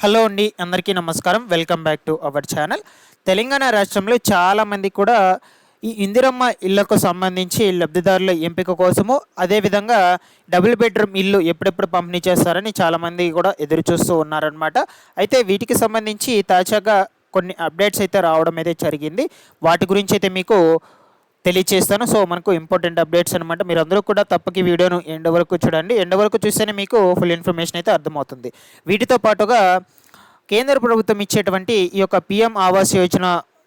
Hello అండి, అందరికీ నమస్కారం. Welcome back to our channel. Telangana రాష్ట్రంలో చాలామంది కూడా ఈ ఇందిరమ్మ ఇళ్లకు సంబంధించి లబ్ధిదారుల ఎంపిక కోసము, అదేవిధంగా డబుల్ బెడ్రూమ్ ఇల్లు ఎప్పుడెప్పుడు పంపిణీ చేస్తారని చాలామంది కూడా ఎదురు చూస్తూ ఉన్నారనమాట. అయితే వీటికి సంబంధించి తాజాగా కొన్ని అప్డేట్స్ అయితే రావడం అయితే జరిగింది. వాటి గురించి అయితే మీకు తెలియచేస్తాను. సో మనకు ఇంపార్టెంట్ అప్డేట్స్ అనమాట. మీరు అందరూ కూడా తప్పక ఈ వీడియోను ఎండ్ వరకు చూడండి. ఎండ్ వరకు చూస్తేనే మీకు ఫుల్ ఇన్ఫర్మేషన్ అయితే అర్థమవుతుంది. వీటితో పాటుగా కేంద్ర ప్రభుత్వం ఇచ్చేటువంటి ఈ యొక్క పిఎం ఆవాస్ యోజన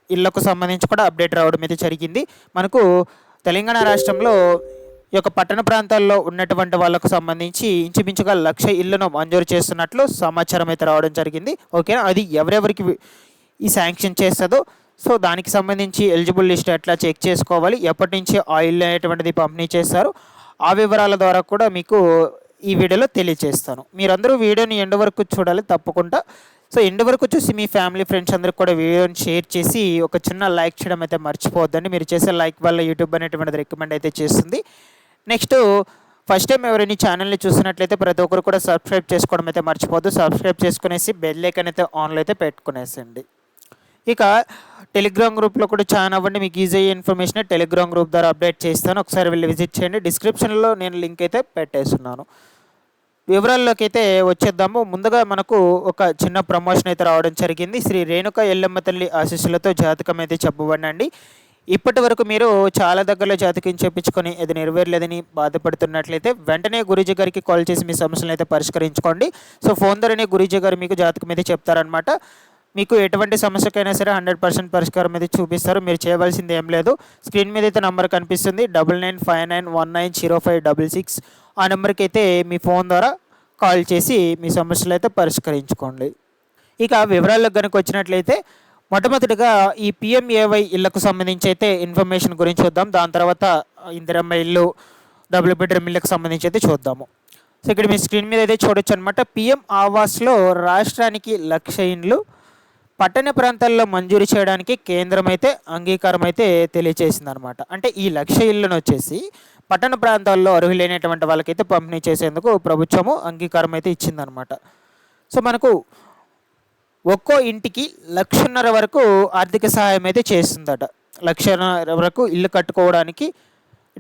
ఇళ్లకు సంబంధించి కూడా అప్డేట్ రావడం అయితే జరిగింది. మనకు తెలంగాణ రాష్ట్రంలో ఈ యొక్క పట్టణ ప్రాంతాల్లో ఉన్నటువంటి వాళ్ళకు సంబంధించి ఇంచుమించుగా 1,00,000 ఇళ్లను మంజూరు చేస్తున్నట్లు సమాచారం అయితే రావడం జరిగింది. ఓకేనా, అది ఎవరెవరికి ఈ శాంక్షన్ చేస్తుందో, సో దానికి సంబంధించి ఎలిజిబుల్ లిస్ట్ ఎట్లా చెక్ చేసుకోవాలి, ఎప్పటి నుంచి ఆ ఇల్లు అనేటువంటిది పంపిణీ చేస్తారు, ఆ వివరాల ద్వారా కూడా మీకు ఈ వీడియోలో తెలియజేస్తాను. మీరందరూ వీడియోని ఎండ్ వరకు చూడాలి తప్పకుండా. సో ఎండ్ వరకు చూసి మీ ఫ్యామిలీ ఫ్రెండ్స్ అందరికి కూడా వీడియోని షేర్ చేసి ఒక చిన్న లైక్ చేయడం అయితే మర్చిపోవద్దండి. మీరు చేసే లైక్ వల్ల యూట్యూబ్ అనేటువంటిది రికమెండ్ అయితే చేస్తుంది. నెక్స్ట్, ఫస్ట్ టైం ఎవరైనా ఛానల్ని చూసినట్లయితే ప్రతి ఒక్కరు కూడా సబ్స్క్రైబ్ చేసుకోవడం అయితే మర్చిపోవద్దు. సబ్స్క్రైబ్ చేసుకునేసి బెల్ ఐకాన్ అయితే ఆన్లో అయితే పెట్టుకునేసండి. ఇక టెలిగ్రామ్ గ్రూప్లో కూడా జాయిన్ అవ్వండి. మీకు ఈజీ అయ్యే ఇన్ఫర్మేషన్ టెలిగ్రామ్ గ్రూప్ ద్వారా అప్డేట్ చేస్తాను. ఒకసారి వెళ్ళి విజిట్ చేయండి. డిస్క్రిప్షన్లో నేను లింక్ అయితే పెట్టేస్తున్నాను. వివరాల్లోకి అయితే వచ్చేద్దాము. ముందుగా మనకు ఒక చిన్న ప్రమోషన్ అయితే రావడం జరిగింది. శ్రీ రేణుక ఎల్లమ్మ తల్లి ఆశీస్సులతో జాతకం అయితే చెప్పబడండి. ఇప్పటి వరకు మీరు చాలా దగ్గరలో జాతకం చెప్పించుకొని ఇది నెరవేరలేదని బాధపడుతున్నట్లయితే వెంటనే గురూజీ గారికి కాల్ చేసి మీ సమస్యలను అయితే పరిష్కరించుకోండి. సో ఫోన్ ద్వారానే గురూజీ గారు మీకు జాతకం అయితే చెప్తారనమాట. మీకు ఎటువంటి సమస్యకైనా సరే 100% పరిష్కారం అయితే చూపిస్తారు. మీరు చేయవలసింది ఏం లేదు. స్క్రీన్ మీద అయితే నంబర్ కనిపిస్తుంది 9959190566. ఆ నెంబర్కి అయితే మీ ఫోన్ ద్వారా కాల్ చేసి మీ సమస్యలు అయితే పరిష్కరించుకోండి. ఇక వివరాల్లోకి కనుక వచ్చినట్లయితే మొట్టమొదటిగా ఈ పిఎంఏవై ఇళ్లకు సంబంధించి అయితే ఇన్ఫర్మేషన్ గురించి చూద్దాం. దాని తర్వాత ఇందిరమ్మ ఇల్లు, డబుల్ బెడ్రూమ్ ఇళ్ళకి సంబంధించి అయితే చూద్దాము. సో ఇక్కడ మీ స్క్రీన్ మీద అయితే చూడొచ్చు అనమాట. పిఎం ఆవాస్లో రాష్ట్రానికి 1,00,000 ఇండ్లు పట్టణ ప్రాంతాల్లో మంజూరు చేయడానికి కేంద్రం అయితే అంగీకారం అయితే తెలియజేసింది అనమాట. అంటే ఈ 1,00,000 ఇళ్లను వచ్చేసి పట్టణ ప్రాంతాల్లో అర్హులైనటువంటి వాళ్ళకైతే పంపిణీ చేసేందుకు ప్రభుత్వము అంగీకారం అయితే ఇచ్చిందనమాట. సో మనకు ఒక్కో ఇంటికి 1,50,000 వరకు ఆర్థిక సహాయం అయితే చేస్తుందట. 1,50,000 వరకు ఇల్లు కట్టుకోవడానికి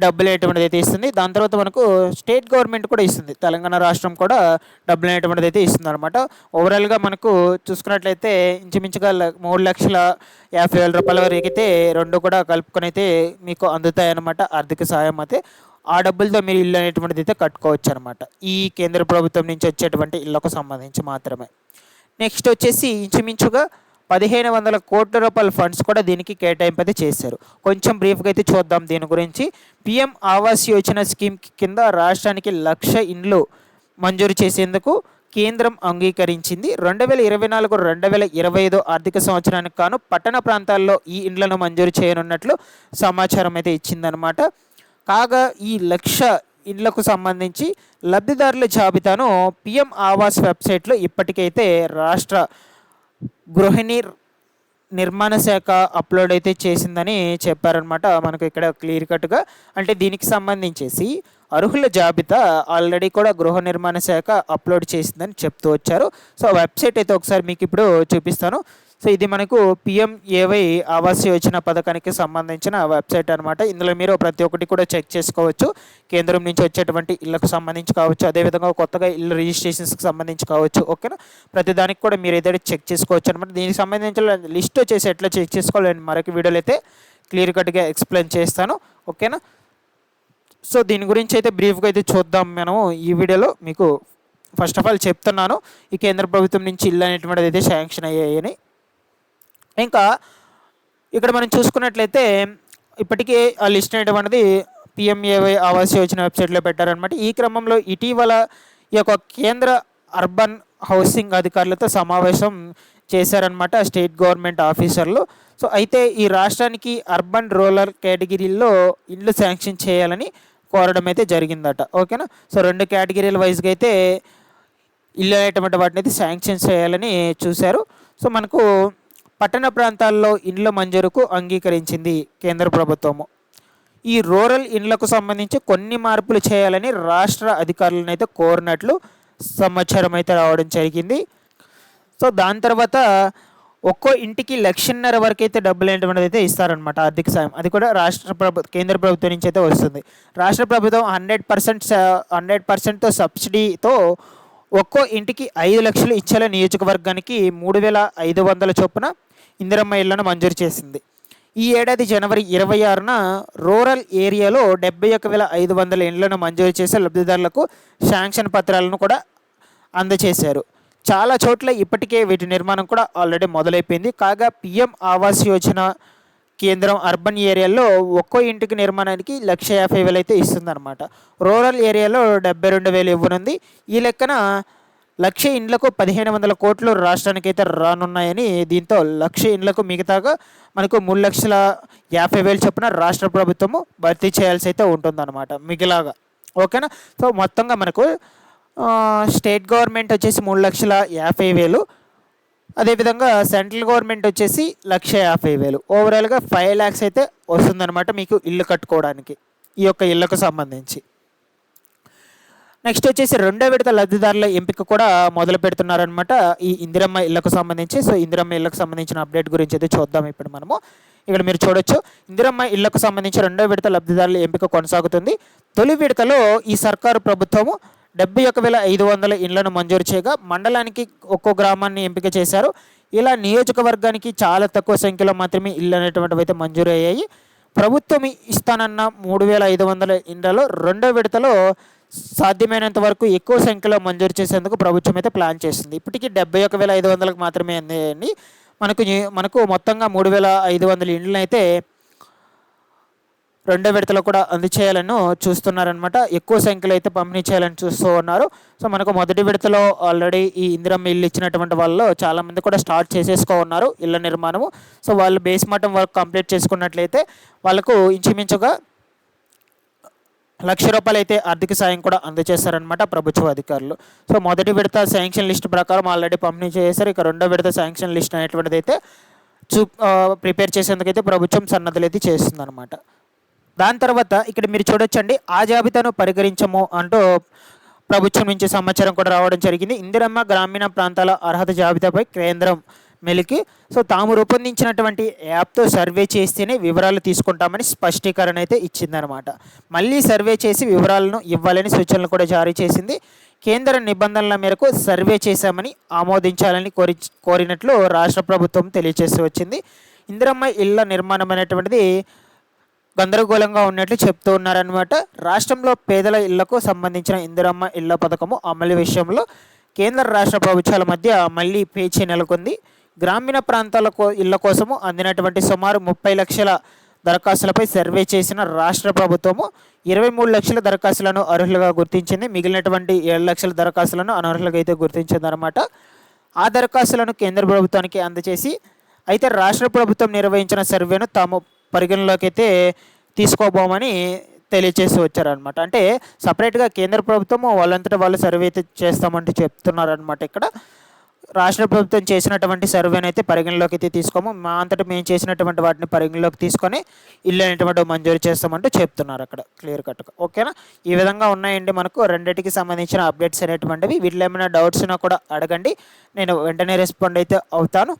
డబ్బులు అనేటువంటిది అయితే ఇస్తుంది. దాని తర్వాత మనకు స్టేట్ గవర్నమెంట్ కూడా ఇస్తుంది. తెలంగాణ రాష్ట్రం కూడా డబ్బులు అనేటువంటిది అయితే ఇస్తుంది అనమాట. ఓవరాల్గా మనకు చూసుకున్నట్లయితే ఇంచుమించుగా 3,50,000 రూపాయల వరకు అయితే రెండు కూడా కలుపుకొని అయితే మీకు అందుతాయన్నమాట ఆర్థిక సహాయం అయితే. ఆ డబ్బులతో మీరు ఇల్లు అనేటువంటిది అయితే కట్టుకోవచ్చు అనమాట, ఈ కేంద్ర ప్రభుత్వం నుంచి వచ్చేటువంటి ఇళ్లకు సంబంధించి మాత్రమే. నెక్స్ట్ వచ్చేసి ఇంచుమించుగా 1,500 కోట్ల రూపాయల ఫండ్స్ కూడా దీనికి కేటాయింపు అయితే చేశారు. కొంచెం బ్రీఫ్గా అయితే చూద్దాం దీని గురించి. పిఎం ఆవాస్ యోజన స్కీమ్ కింద రాష్ట్రానికి 1,00,000 ఇండ్లు మంజూరు చేసేందుకు కేంద్రం అంగీకరించింది. 2024-2025 ఆర్థిక సంవత్సరానికి గాను పట్టణ ప్రాంతాల్లో ఈ ఇండ్లను మంజూరు చేయనున్నట్లు సమాచారం అయితే ఇచ్చిందనమాట. కాగా ఈ 1,00,000 ఇండ్లకు సంబంధించి లబ్ధిదారుల జాబితాను పిఎం ఆవాస్ వెబ్సైట్లో ఇప్పటికైతే రాష్ట్ర గృహిణి నిర్మాణ శాఖ అప్లోడ్ అయితే చేసిందని చెప్పారనమాట. మనకు ఇక్కడ క్లియర్ కట్గా అంటే దీనికి సంబంధించేసి అర్హుల జాబితా ఆల్రెడీ కూడా గృహ నిర్మాణ శాఖ అప్లోడ్ చేసిందని చెప్తూ వచ్చారు. సో వెబ్సైట్ అయితే ఒకసారి మీకు ఇప్పుడు చూపిస్తాను. సో ఇది మనకు పిఎంఏవై ఆవాస్ యోజన పథకానికి సంబంధించిన వెబ్సైట్ అనమాట. ఇందులో మీరు ప్రతి ఒక్కటి కూడా చెక్ చేసుకోవచ్చు. కేంద్రం నుంచి వచ్చేటువంటి ఇళ్లకు సంబంధించి కావచ్చు, అదేవిధంగా కొత్తగా ఇల్లు రిజిస్ట్రేషన్స్కి సంబంధించి కావచ్చు. ఓకేనా, ప్రతి దానికి కూడా మీరు ఏదైతే చెక్ చేసుకోవచ్చు అనమాట. దీనికి సంబంధించిన లిస్ట్ వచ్చేసి ఎట్లా చెక్ చేసుకోవాలి నేను మరొక వీడియోలో అయితే క్లియర్ కట్గా ఎక్స్ప్లెయిన్ చేస్తాను. ఓకేనా, సో దీని గురించి అయితే బ్రీఫ్గా అయితే చూద్దాం మనం ఈ వీడియోలో. మీకు ఫస్ట్ ఆఫ్ ఆల్ చెప్తున్నాను, ఈ కేంద్ర ప్రభుత్వం నుంచి ఇల్లు అనేటువంటిది అయితే శాంక్షన్ అయ్యాయని. ఇంకా ఇక్కడ మనం చూసుకున్నట్లయితే ఇప్పటికే ఆ లిస్ట్ అనేటువంటిది పిఎంఏవై ఆవాస్ యోజన వెబ్సైట్లో పెట్టారనమాట. ఈ క్రమంలో ఇటీవల ఈ యొక్క కేంద్ర అర్బన్ హౌసింగ్ అధికారులతో సమావేశం చేశారనమాట స్టేట్ గవర్నమెంట్ ఆఫీసర్లు. సో అయితే ఈ రాష్ట్రానికి అర్బన్ రూరల్ కేటగిరీల్లో ఇండ్లు శాంక్షన్ చేయాలని కోరడం అయితే జరిగిందట. ఓకేనా, సో 2 కేటగిరీల వైజ్గా అయితే ఇల్లు అనేటువంటి వాటిని అయితే శాంక్షన్ చేయాలని చూశారు. సో మనకు పట్టణ ప్రాంతాల్లో ఇండ్ల మంజూరుకు అంగీకరించింది కేంద్ర ప్రభుత్వము. ఈ రూరల్ ఇండ్లకు సంబంధించి కొన్ని మార్పులు చేయాలని రాష్ట్ర అధికారులను అయితే కోరినట్లు సమాచారం అయితే రావడం జరిగింది. సో దాని తర్వాత ఒక్కో ఇంటికి 1,50,000 వరకు అయితే డబ్బులు అనేటువంటిది అయితే ఇస్తారనమాట ఆర్థిక సాయం. అది కూడా కేంద్ర ప్రభుత్వం నుంచి అయితే వస్తుంది. రాష్ట్ర ప్రభుత్వం 100% సబ్సిడీతో ఒక్కో ఇంటికి 5,00,000 ఇచ్చేలా నియోజకవర్గానికి 3,500 చొప్పున ఇందిరమ్మ ఇళ్లను మంజూరు చేసింది. ఈ ఏడాది జనవరి 26న రూరల్ ఏరియాలో 71,500 ఇండ్లను మంజూరు చేసే లబ్ధిదారులకు శాంక్షన్ పత్రాలను కూడా అందజేశారు. చాలా చోట్ల ఇప్పటికే వీటి నిర్మాణం కూడా ఆల్రెడీ మొదలైపోయింది. కాగా పిఎం ఆవాస్ యోజన కేంద్రం అర్బన్ ఏరియాలో ఒక్కో ఇంటికి నిర్మాణానికి 1,50,000 అయితే ఇస్తుందన్నమాట. రూరల్ ఏరియాలో 72,000 ఇవ్వనుంది. ఈ లెక్కన 1,00,000 ఇండ్లకు 1,500 కోట్లు రాష్ట్రానికి అయితే రానున్నాయని, దీంతో 1,00,000 ఇండ్లకు మిగతాగా మనకు 3,50,000 చొప్పున రాష్ట్ర ప్రభుత్వము భర్తీ చేయాల్సి అయితే ఉంటుందన్నమాట మిగిలాగా. ఓకేనా. సో మొత్తంగా మనకు స్టేట్ గవర్నమెంట్ వచ్చేసి 3,50,000, అదేవిధంగా సెంట్రల్ గవర్నమెంట్ వచ్చేసి 1,50,000, ఓవరాల్గా 5 lakhs అయితే వస్తుందన్నమాట మీకు ఇల్లు కట్టుకోవడానికి ఈ యొక్క ఇళ్లకు సంబంధించి. నెక్స్ట్ వచ్చేసి రెండో విడత లబ్ధిదారుల ఎంపిక కూడా మొదలు పెడుతున్నారనమాట ఈ ఇందిరమ్మ ఇళ్లకు సంబంధించి. సో ఇందిరమ్మ ఇళ్లకు సంబంధించిన అప్డేట్ గురించి అయితే చూద్దాం ఇప్పుడు మనము. ఇక్కడ మీరు చూడొచ్చు, ఇందిరమ్మ ఇళ్లకు సంబంధించి రెండో విడత లబ్ధిదారుల ఎంపిక కొనసాగుతుంది. తొలి విడతలో ఈ సర్కారు ప్రభుత్వము 71,500 ఇండ్లను మంజూరు చేయగా మండలానికి ఒక్కో గ్రామాన్ని ఎంపిక చేశారు. ఇలా నియోజకవర్గానికి చాలా తక్కువ సంఖ్యలో మాత్రమే ఇళ్ళు అనేటువంటివి అయితే మంజూరు అయ్యాయి. ప్రభుత్వం ఇస్తానన్న 3,500 ఇండ్లలో రెండో విడతలో సాధ్యమైనంత వరకు ఎక్కువ సంఖ్యలో మంజూరు చేసేందుకు ప్రభుత్వం అయితే ప్లాన్ చేస్తుంది. ఇప్పటికీ 71,500కి మాత్రమే అండి. మనకు మొత్తంగా 3,500 ఇండ్లను అయితే రెండో విడతలో కూడా అందచేయాలని చూస్తున్నారనమాట. ఎక్కువ సంఖ్యలో అయితే పంపిణీ చేయాలని చూస్తూ ఉన్నారు. సో మనకు మొదటి విడతలో ఆల్రెడీ ఈ ఇందిరమ్మ ఇల్లు ఇచ్చినటువంటి వాళ్ళు చాలామంది కూడా స్టార్ట్ చేసేసుకో ఉన్నారు ఇళ్ళ నిర్మాణము. సో వాళ్ళు బేస్ మట్టం వర్క్ కంప్లీట్ చేసుకున్నట్లయితే వాళ్ళకు ఇంచుమించుగా ₹1,00,000 అయితే ఆర్థిక సాయం కూడా అందజేస్తారనమాట ప్రభుత్వ అధికారులు. సో మొదటి విడత శాంక్షన్ లిస్ట్ ప్రకారం ఆల్రెడీ పంపిణీ చేశారు. ఇక రెండో విడత శాంక్షన్ లిస్ట్ అనేటువంటిది అయితే ప్రిపేర్ చేసేందుకైతే ప్రభుత్వం సన్నద్ధులు అయితే చేస్తుందన్నమాట. దాని తర్వాత ఇక్కడ మీరు చూడొచ్చండి, ఆ జాబితాను పరిగణించము అంటూ ప్రభుత్వం నుంచి సమాచారం కూడా రావడం జరిగింది. ఇందిరమ్మ గ్రామీణ ప్రాంతాల అర్హత జాబితాపై కేంద్రం మెలికి సో తాము రూపొందించినటువంటి యాప్తో సర్వే చేస్తేనే వివరాలు తీసుకుంటామని స్పష్టీకరణ అయితే ఇచ్చిందనమాట. మళ్ళీ సర్వే చేసి వివరాలను ఇవ్వాలని సూచనలు కూడా జారీ చేసింది. కేంద్ర నిబంధనల మేరకు సర్వే చేశామని ఆమోదించాలని కోరినట్లు రాష్ట్ర ప్రభుత్వం తెలియజేసి వచ్చింది. ఇందిరమ్మ ఇళ్ల నిర్మాణం అనేటువంటిది గందరగోళంగా ఉన్నట్లు చెప్తూ ఉన్నారనమాట. రాష్ట్రంలో పేదల ఇళ్లకు సంబంధించిన ఇందిరమ్మ ఇళ్ల పథకము అమలు విషయంలో కేంద్ర రాష్ట్ర ప్రభుత్వాల మధ్య మళ్ళీ పేచీ నెలకొంది. గ్రామీణ ప్రాంతాల ఇళ్ల కోసము అందినటువంటి సుమారు 30 లక్షల దరఖాస్తులపై సర్వే చేసిన రాష్ట్ర ప్రభుత్వము 23 లక్షల దరఖాస్తులను అర్హులుగా గుర్తించింది. మిగిలినటువంటి 7 లక్షల దరఖాస్తులను అనర్హులుగా అయితే గుర్తించిందనమాట. ఆ దరఖాస్తులను కేంద్ర ప్రభుత్వానికి అందజేసి అయితే రాష్ట్ర ప్రభుత్వం నిర్వహించిన సర్వేను తాము పరిగణలోకి అయితే తీసుకోబోమని తెలియజేసి వచ్చారనమాట. అంటే సపరేట్గా కేంద్ర ప్రభుత్వము వాళ్ళంతటా వాళ్ళు సర్వే అయితే చేస్తామంటూ చెప్తున్నారనమాట. ఇక్కడ రాష్ట్ర ప్రభుత్వం చేసినటువంటి సర్వేని అయితే పరిగణలోకి అయితే తీసుకోము, మా అంతటా మేము చేసినటువంటి వాటిని పరిగణలోకి తీసుకొని ఇల్లు అనేటువంటి మంజూరు చేస్తామంటూ చెప్తున్నారు అక్కడ క్లియర్ కట్గా. ఓకేనా. ఈ విధంగా ఉన్నాయండి మనకు రెండింటికి సంబంధించిన అప్డేట్స్ అనేటువంటివి. వీటిలో ఏమైనా డౌట్స్ ఉన్నా కూడా అడగండి, నేను వెంటనే రెస్పాండ్ అయితే అవుతాను.